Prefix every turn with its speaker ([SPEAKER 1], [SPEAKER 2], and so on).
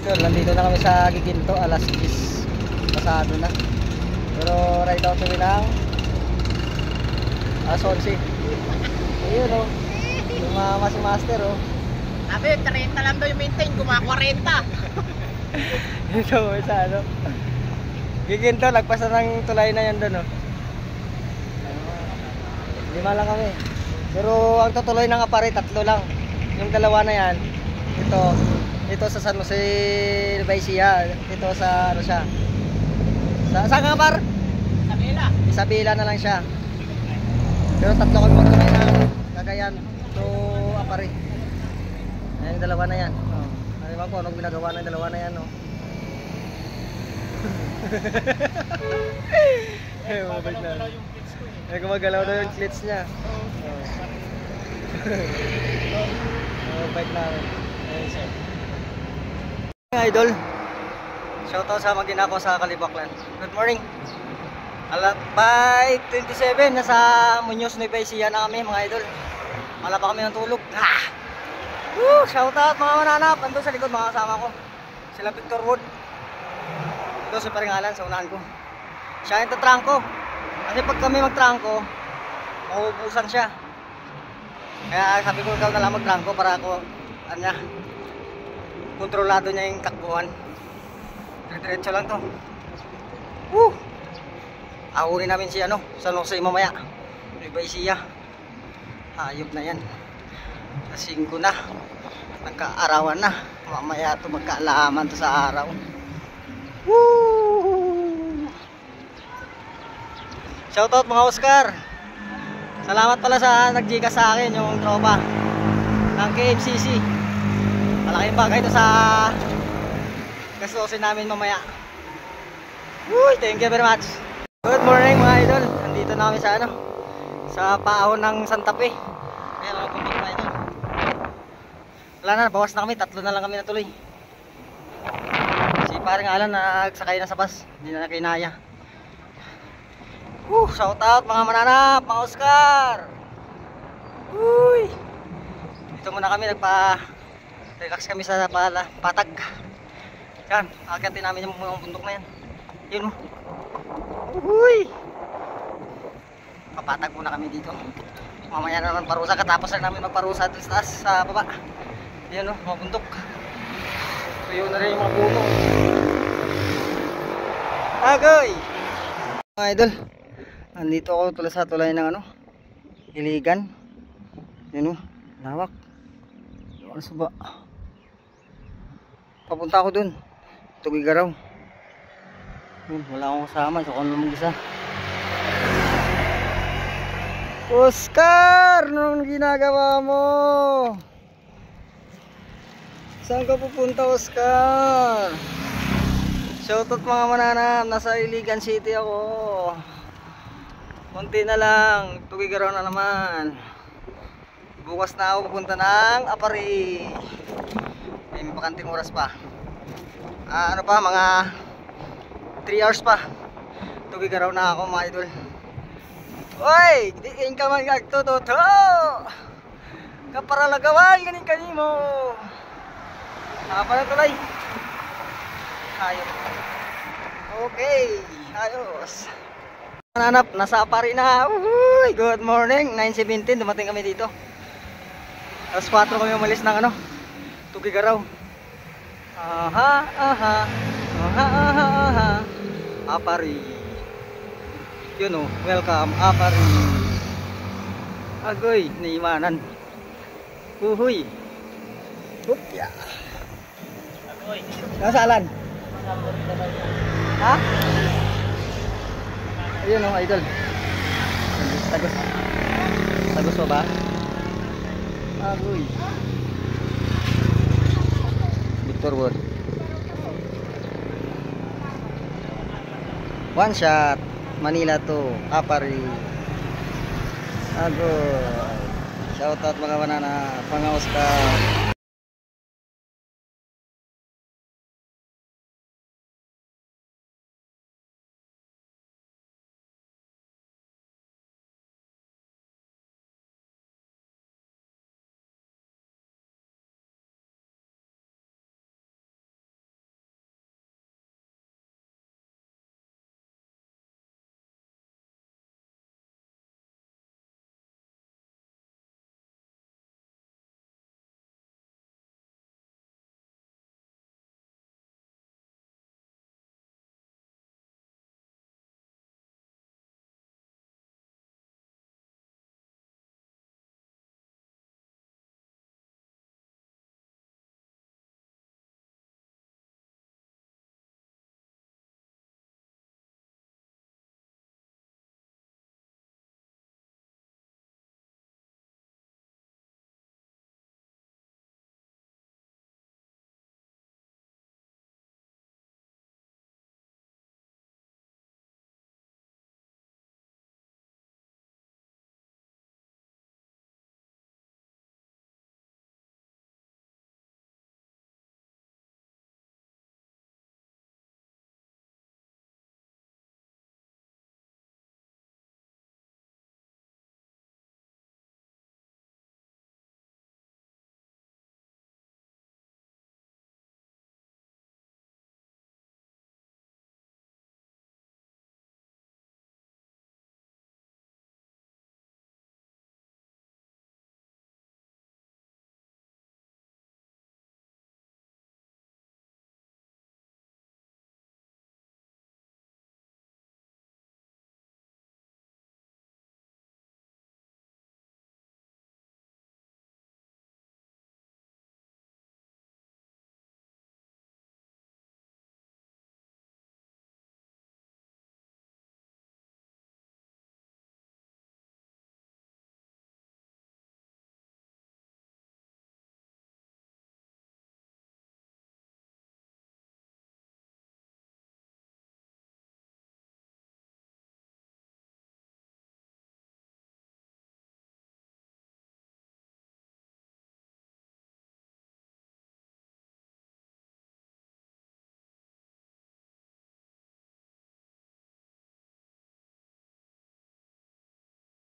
[SPEAKER 1] Idol, nandito na kami sa Giginto, alas 10 pasado na. Pero ride out kami ng alas 11. Ayun o, yung si Master o.
[SPEAKER 2] Sabi, 30 lang daw yung maintain, guma 40.
[SPEAKER 1] Ito sa ano Giginto, lagpas na ng tulay na yan doon o. 5 lang kami. Pero ang tutuloy ng Apare, 3 lang. Yung dalawa na yan, ito sa San Jose Baisia, ito sa ano siya. Saan ka par?
[SPEAKER 2] Isabela.
[SPEAKER 1] Isabela na lang siya. Pero 3 kami magtuloy ng Cagayan to Apare. Ayan yung dalawa na yan. Oh. Ano ba ko anong ginagawa ng dalawa na yan, no? Ay, gumagalaw daw yung clits niya. Bike namin. Ayun siya. Idol, shoutout sa mag-ina ko sa Kalibaklan. Good morning. By 27, nasa Muñoz, Nueva Ecija na kami mga idol. Wala pa kami ng tulog. Shoutout mga mananap. Andun sa likod mga kasama ko. Sila Victor Wood. Ito si Paringalan sa unahan ko. Siya yung tatrangko. Kasi pag kami magtrangko, mauubusan siya. Kaya sabi ko ikaw na lang magtrangko para ako, kontrolado niya yung takbuhan. Diretso lang to. Ahurin namin si San Jose mamaya. Nueva Ecija. Hayop na yan. Kasing ko na. Nagkaarawan na. Mamaya to magkaalaman to sa araw. Shoutout mga Oscar. Salamat pala sa nag-gcash sa akin yung tropa ng KFCC. Malaking bagay ito sa gastusin namin mamaya. Thank you very much. Good morning mga idol. Nandito na kami sa sa paahon ng Santa Fe. Ayan, magpuntok na ito. Wala na, bawas na kami. 3 na lang kami natuloy. Si paring Alan nagsakay na sa bus. Hindi na kinaya. Shout out mga mananap, mga Oscar. Dito muna kami relax kami sa patag. Yan, akitin namin yung bundok na yan. Yun mo. Papatag muna kami dito. Mamaya na naman parusa, katapos na namin magparusa dito sa taas, sa baba. Yan o, mga bundok. So yun na rin yung mga puno. Agoy! Mga idol, andito ako sa tulay ng Iligan. Yan o, lawak. Ano sa ba? Papunta ako dun. Tugigaraw. Wala akong kasama, so ako naman mag-isa. Oscar! Anong ginagawa mo? Saan ka pupunta, Oscar? Shoutout mga mananam, nasa Iligan City ako. Kunti na lang, tugigaraw na naman. Bukas na ako pupunta ng Apare. May pakanting oras pa. Mga 3 hours pa. Tugigaraw na ako mga idol. Oy, diin ka man gagtututo. Kaparalagawan ganing kanimo. Apa na tulay? Ayos. Okay, ayos. Mananap, nasa Apare na. Good morning, 9:17 dumating kami dito. Alas 4 kami umalis ng Tugigaraw. Apare. Yun o, welcome Apare. Agoy, naimanan. Hupya. Agoy. Nasaalan? Ha? Ayun o, idol. Tagos pa ba? Agoy. Victor Wood. One shot. Manila to Apare. Agoy. Shoutout mga manana, mga Oscar.